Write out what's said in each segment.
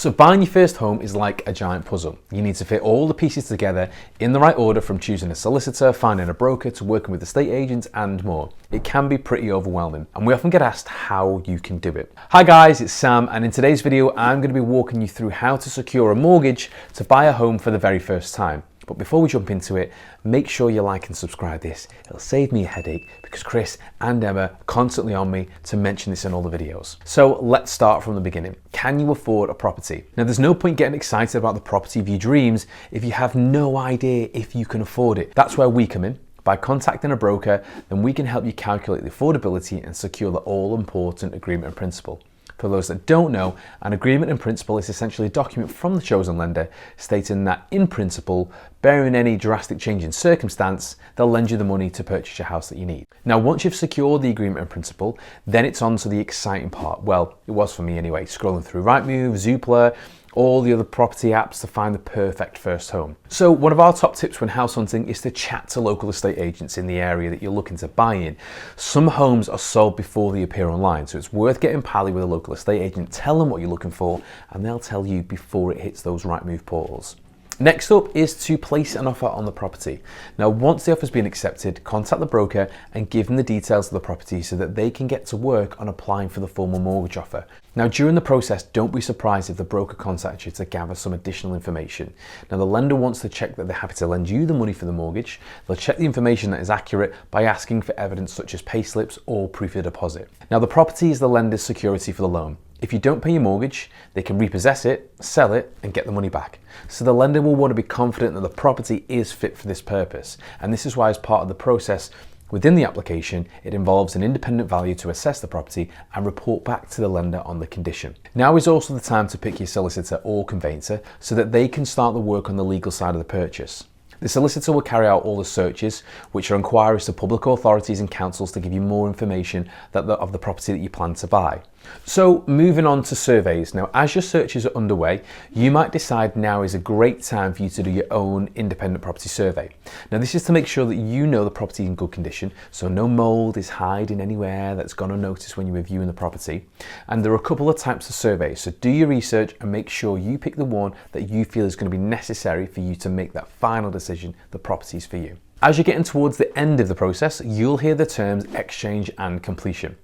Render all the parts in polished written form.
So buying your first home is like a giant puzzle. You need to fit all the pieces together in the right order, from choosing a solicitor, finding a broker, to working with estate agents and more. It can be pretty overwhelming, and we often get asked how you can do it. Hi guys, it's Sam, and in today's video I'm going to be walking you through how to secure a mortgage to buy a home for the very first time. But before we jump into it, make sure you like and subscribe this. It'll save me a headache because Chris and Emma are constantly on me to mention this in all the videos. So let's start from the beginning. Can you afford a property? Now, there's no point getting excited about the property of your dreams if you have no idea if you can afford it. That's where we come in. By contacting a broker, then we can help you calculate the affordability and secure the all-important agreement in principle. For those that don't know, an agreement in principle is essentially a document from the chosen lender stating that, in principle, barring any drastic change in circumstance, they'll lend you the money to purchase your house that you need. Now, once you've secured the agreement in principle, then it's on to the exciting part. Well, it was for me anyway, scrolling through Rightmove, Zoopla, all the other property apps to find the perfect first home. So one of our top tips when house hunting is to chat to local estate agents in the area that you're looking to buy in. Some homes are sold before they appear online, so it's worth getting pally with a local estate agent, tell them what you're looking for, and they'll tell you before it hits those Rightmove portals. Next up is to place an offer on the property. Now, once the offer's been accepted, contact the broker and give them the details of the property so that they can get to work on applying for the formal mortgage offer. Now, during the process, don't be surprised if the broker contacts you to gather some additional information. Now, the lender wants to check that they're happy to lend you the money for the mortgage. They'll check the information that is accurate by asking for evidence such as payslips or proof of deposit. Now, the property is the lender's security for the loan. If you don't pay your mortgage, they can repossess it, sell it, and get the money back. So the lender will want to be confident that the property is fit for this purpose. And this is why, as part of the process within the application, it involves an independent valuer to assess the property and report back to the lender on the condition. Now is also the time to pick your solicitor or conveyancer so that they can start the work on the legal side of the purchase. The solicitor will carry out all the searches, which are inquiries to public authorities and councils to give you more information of the property that you plan to buy. So moving on to surveys. Now, as your searches are underway, you might decide now is a great time for you to do your own independent property survey. Now, this is to make sure that you know the property is in good condition, so no mold is hiding anywhere that's gone unnoticed when you're reviewing the property. And there are a couple of types of surveys, so do your research and make sure you pick the one that you feel is going to be necessary for you to make that final decision the property is for you. As you're getting towards the end of the process, you'll hear the terms exchange and completion.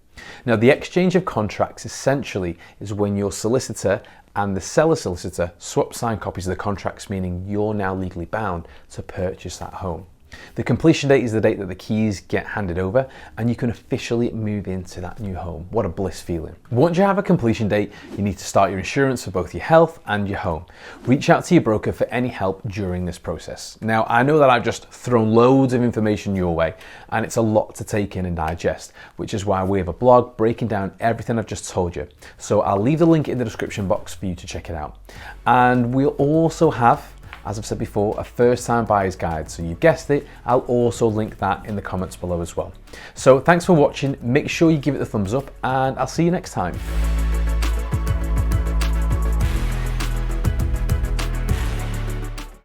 Now, the exchange of contracts essentially is when your solicitor and the seller solicitor swap signed copies of the contracts, meaning you're now legally bound to purchase that home. The completion date is the date that the keys get handed over and you can officially move into that new home. What a bliss feeling. Once you have a completion date, you need to start your insurance for both your health and your home. Reach out to your broker for any help during this process. Now, I know that I've just thrown loads of information your way and it's a lot to take in and digest, which is why we have a blog breaking down everything I've just told you. So I'll leave the link in the description box for you to check it out. And we'll also have, as I've said before, a first-time buyer's guide. So you guessed it, I'll also link that in the comments below as well. So thanks for watching. Make sure you give it the thumbs up and I'll see you next time.